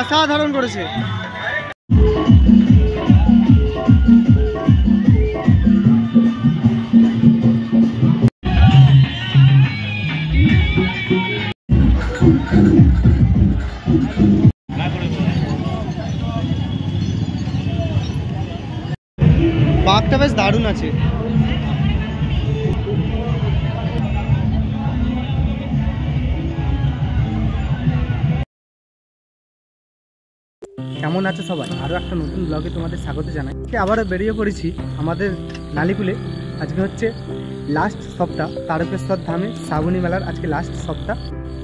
অসাধারণ করেছে। বাঘটা বেশ দারুণ আছে। কেমন আছো সবাই? আরও একটা নতুন ব্লগে তোমাদের স্বাগত জানাই। আবারও বেরিয়ে পড়েছি আমাদের নালিকুলে। আজকে হচ্ছে লাস্ট সপ্তাহ, তারকেশ্বর ধামে শ্রাবণী মেলার আজকে লাস্ট সপ্তাহ।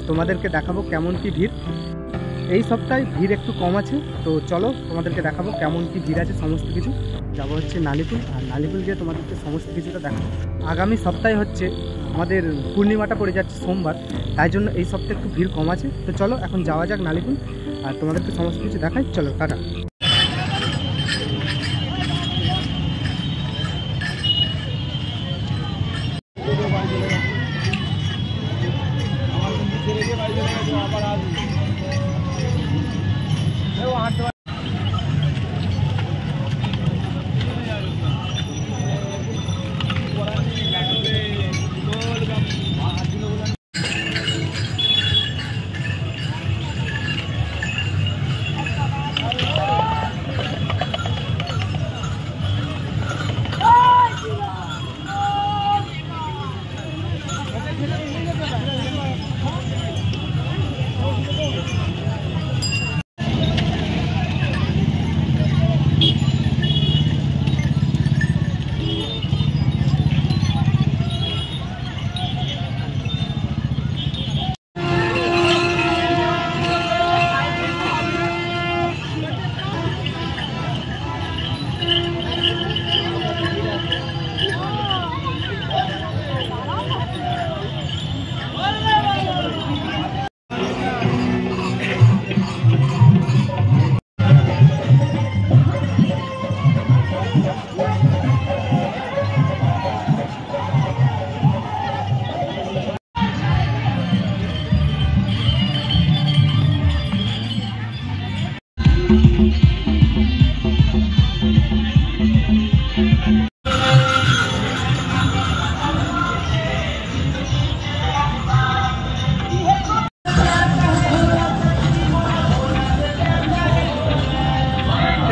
তোমাদেরকে দেখাবো কেমন কি ভিড়। এই সপ্তাহে ভিড় একটু কম আছে, তো চলো তোমাদেরকে দেখাবো কেমন কি ভিড় আছে। সমস্ত কিছু যাবো হচ্ছে নালিকুল, আর নালিকুল গিয়ে তোমাদেরকে সমস্ত কিছুটা দেখাবো। আগামী সপ্তাহে হচ্ছে আমাদের পূর্ণিমাটা পড়ে যাচ্ছে সোমবার, তাই জন্য এই সপ্তাহে একটু ভিড় কম আছে। তো চলো এখন যাওয়া যাক নালিকুল, আর তোমাদেরকে সমস্ত কিছু দেখাই। চলো টাটা।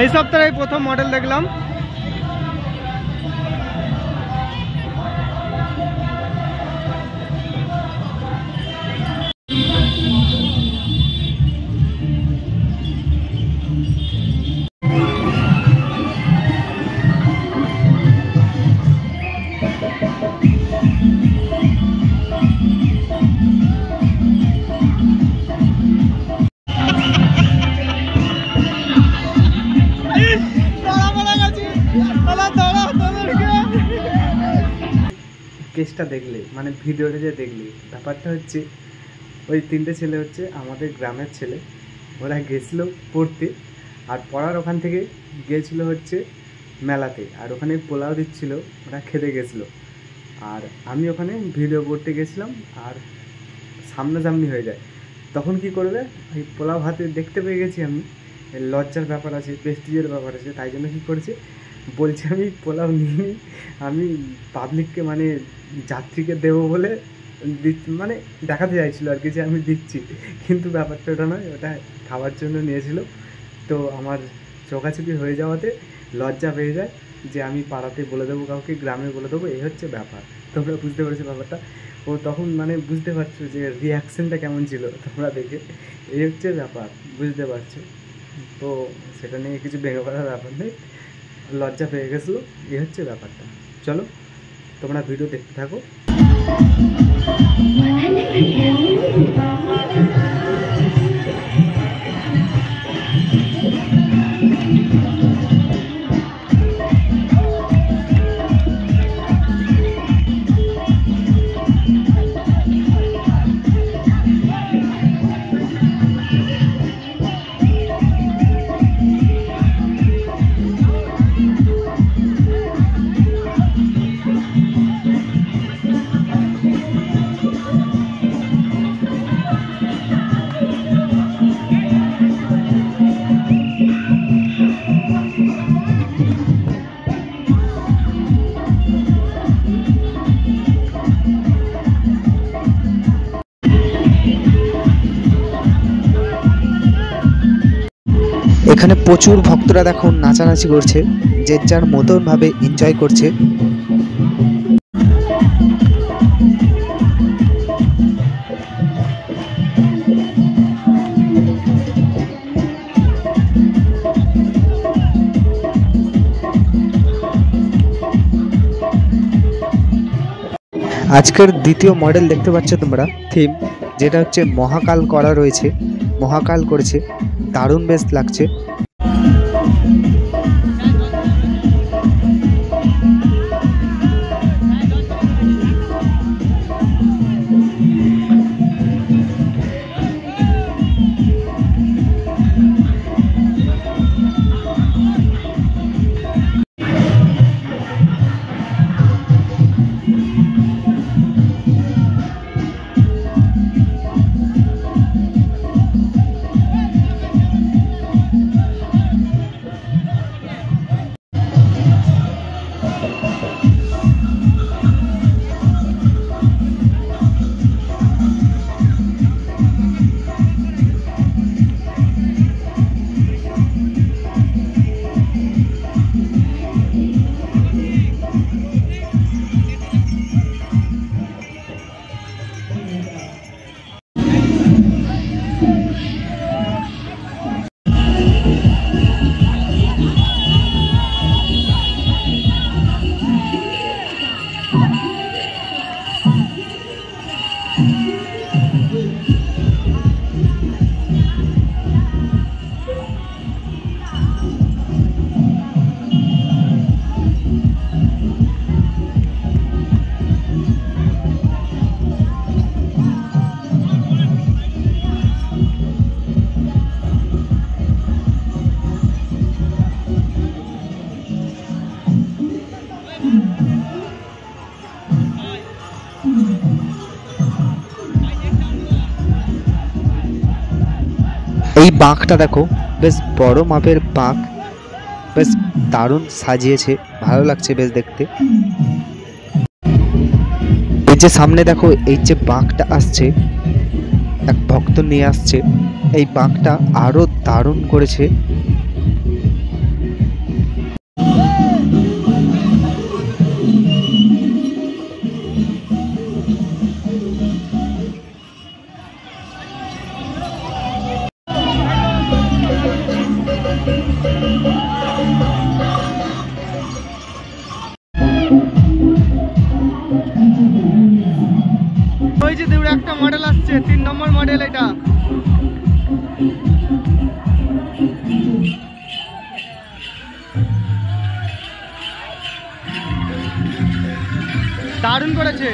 এই সপ্তাহে প্রথম মডেল দেখলাম। কেসটা দেখলে মানে ভিডিওটা যে দেখলে, ব্যাপারটা হচ্ছে ওই তিনটে ছেলে হচ্ছে আমাদের গ্রামের ছেলে। ওরা গেছিলো পড়তে, আর পড়ার ওখান থেকে গিয়েছিলো হচ্ছে মেলাতে, আর ওখানে পোলাও দিচ্ছিল, ওরা খেতে গেছিলো। আর আমি ওখানে ভিডিও করতে গেছিলাম, আর সামনাসামনি হয়ে যায়। তখন কি করবে, ওই পোলাও হাতে দেখতে পেয়ে গেছি আমি। লজ্জার ব্যাপার আছে, প্রেস্টিজের ব্যাপার আছে, তাই জন্য কী করেছে, বলছে আমি পোলাও নিই, আমি পাবলিককে মানে যাত্রীকে দেবো বলে মানে দেখাতে চাইছিলো আর কি যে আমি দিচ্ছি, কিন্তু ব্যাপারটা ওটা নয়, ওটা খাওয়ার জন্য নিয়েছিল। তো আমার চোখাচোখি হয়ে যাওয়াতে লজ্জা পেয়ে যায় যে আমি পাড়াতে বলে দেবো, কাউকে গ্রামে বলে দেবো, এই হচ্ছে ব্যাপার। তোমরা বুঝতে পেরেছো ব্যাপারটা। ও তখন মানে বুঝতে পারছো যে রিয়াকশানটা কেমন ছিল তোমরা দেখে, এই হচ্ছে ব্যাপার, বুঝতে পারছো তো। সেটা নিয়ে কিছু ভেঙে পড়ার ব্যাপার নেই, লজ্জা পেয়ে গেছিলো, এই হচ্ছে ব্যাপারটা। চলো তোমরা ভিডিও দেখতে থাকো। এখানে প্রচুর ভক্তরা দেখো নাচানাচি করছে, যে যার মতন ভাবে এনজয় করছে। আজকের দ্বিতীয় মডেল দেখতে পাচ্ছ তোমরা, থিম যেটা হচ্ছে মহাকাল করা রয়েছে, মহাকাল করেছে, দারুণ বেশ লাগছে। এই বাঁকটা দেখো, বেশ বড় মাপের বাঁক, বেশ দারুণ সাজিয়েছে, ভালো লাগছে বেশ দেখতে। এই যে সামনে দেখো, এই যে বাঁকটা আসছে, এক ভক্ত নিয়ে আসছে, এই বাঁকটা আরো দারুণ করেছে। ওই যে দূরে একটা মডেল আসছে, 3 নম্বর মডেল, এটা দারুণ করেছে।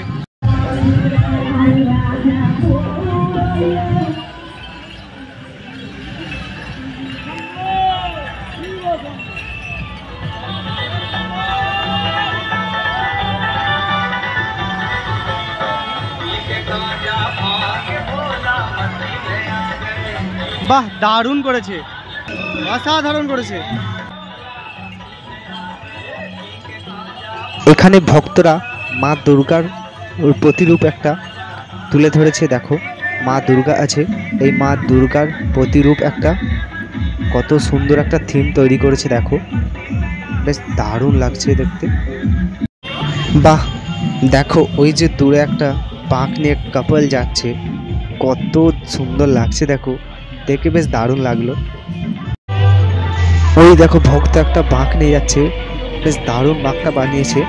বাহ, দারুণ করেছে, অসাধারণ করেছে। এখানে ভক্তরা মা দুর্গার প্রতিরূপ একটা তুলে ধরেছে, দেখো মা দুর্গা আছে, এই মা দুর্গার প্রতিরূপ একটা, কত সুন্দর একটা থিম তৈরি করেছে, দেখো বেশ দারুণ লাগছে দেখতে। বাহ, দেখো ওই যে দূরে একটা বাঁক নিয়ে কাপল যাচ্ছে, কত সুন্দর লাগছে, দেখো দেখে বেশ দারুণ লাগলো। ওই দেখো ভক্ত একটা বাঁক নিয়ে যাচ্ছে, বেশ দারুণ বাঁকটা বানিয়েছে।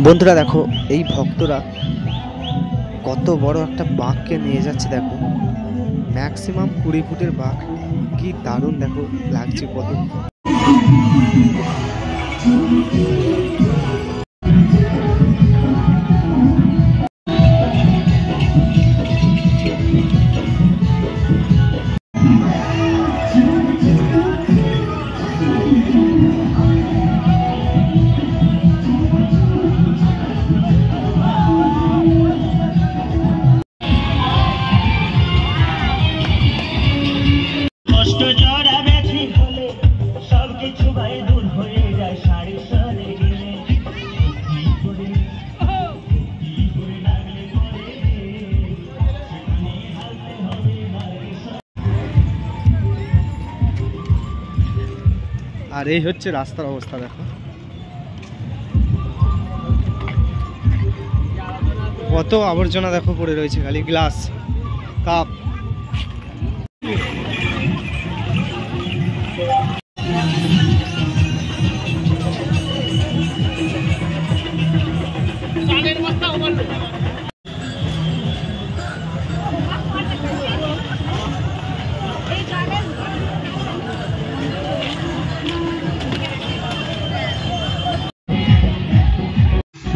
বন্ধুরা দেখো, এই ভক্তরা কত বড় একটা বাঘকে নিয়ে যাচ্ছে, দেখো ম্যাক্সিমাম 20 ফুটের বাঘ, কি দারুণ দেখো লাগছে কত। আর এই হচ্ছে রাস্তার অবস্থা দেখো, কত আবর্জনা দেখো পড়ে রয়েছে, খালি গ্লাস কাপ।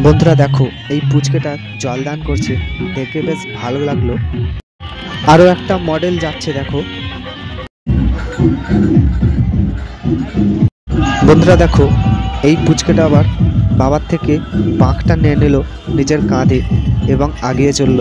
বন্ধুরা দেখো এই পুচকেটা জল দান করছে, দেখে বেশ ভালো লাগলো। আরো একটা মডেল যাচ্ছে দেখো। বন্ধুরা দেখো এই পুচকেটা আবার বাবার থেকে বাঁকটা নিয়ে নিল নিজের কাঁধে এবং আগিয়ে চলল।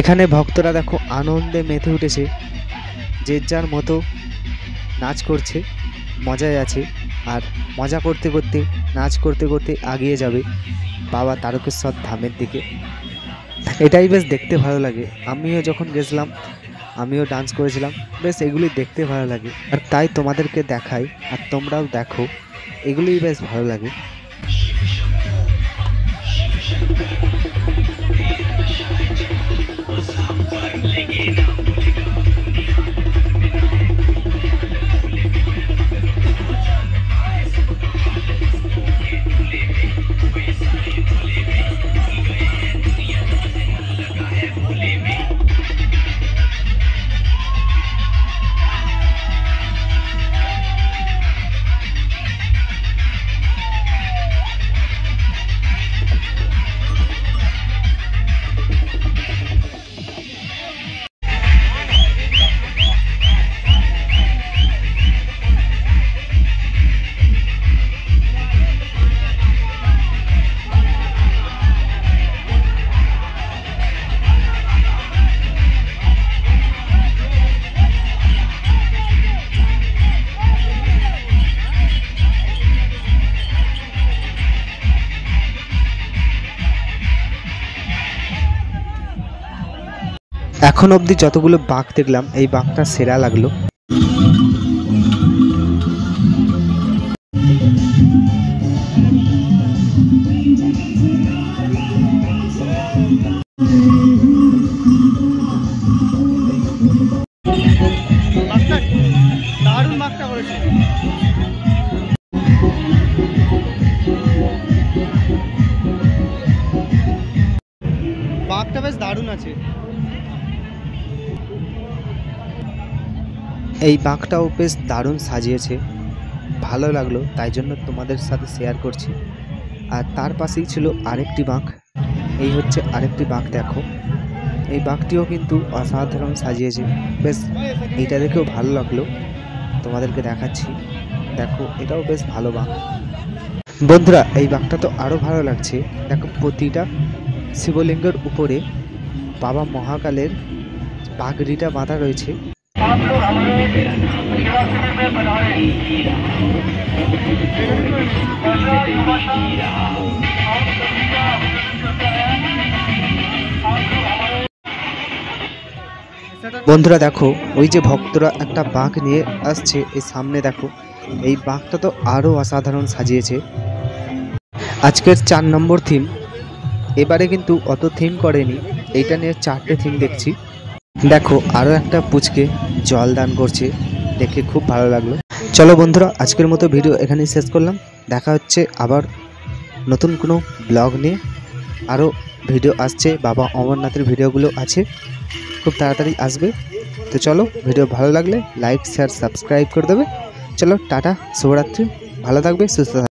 এখানে ভক্তরা দেখো আনন্দে মেতে উঠেছে, যে যার মতো নাচ করছে, মজায় আছে। আর মজা করতে করতে নাচ করতে করতে এগিয়ে যাবে বাবা তারকেশ্বর ধামের দিকে। এটাই বেশ দেখতে ভালো লাগে। আমিও যখন গেছিলাম আমিও ডান্স করেছিলাম, বেশ এগুলি দেখতে ভালো লাগে। আর তাই তোমাদেরকে দেখাই আর তোমরাও দেখো, এগুলিই বেশ ভালো লাগে। এখন অবধি যতগুলো বাঘ দেখলাম এই বাঘটা সেরা লাগলো। দারুণ বাঘটা করেছে। বাঘটা বেশ দারুণ আছে। এই বাঘটাও বেশ দারুণ সাজিয়েছে, ভালো লাগলো, তাই জন্য তোমাদের সাথে শেয়ার করছি। আর তার পাশেই ছিল আরেকটি বাঘ, এই হচ্ছে আরেকটি বাঘ দেখো। এই বাঘটিও কিন্তু অসাধারণ সাজিয়েছে, বেশ এইটা দেখেও ভালো লাগলো, তোমাদেরকে দেখাচ্ছি। দেখো এটাও বেশ ভালো বাঘ। বন্ধুরা এই বাঘটা তো আরও ভালো লাগছে। দেখো প্রতিটা শিবলিঙ্গের উপরে বাবা মহাকালের পাগড়িটা বাঁধা রয়েছে। आप लोग हमारे सेवा शिविर में पधारे। युवा संघ आप सभी का अभिनंदन करता है। आप लोग हमारे বন্ধুরা দেখো ওই যে ভক্তরা একটা বাঘ নিয়ে আসছে এই সামনে, দেখো এই বাঘটা তো আরও অসাধারণ সাজিয়েছে। আজকের 4 নম্বর থিম। এবারে কিন্তু অত থিম করেনি, এইটা নিয়ে 4টে থিম দেখছি। দেখো আরও একটা পুচকে জল দান করছে, দেখে খুব ভালো লাগলো। চলো বন্ধুরা, আজকের মতো ভিডিও এখানেই শেষ করলাম। দেখা হচ্ছে আবার নতুন কোনো ব্লগ নিয়ে। আরও ভিডিও আসছে, বাবা অমরনাথের ভিডিওগুলো আছে, খুব তাড়াতাড়ি আসবে। তো চলো, ভিডিও ভালো লাগলে লাইক শেয়ার সাবস্ক্রাইব করে দেবে। চলো টাটা, শুভরাত্রি, ভালো থাকবে, সুস্থ থাকবে।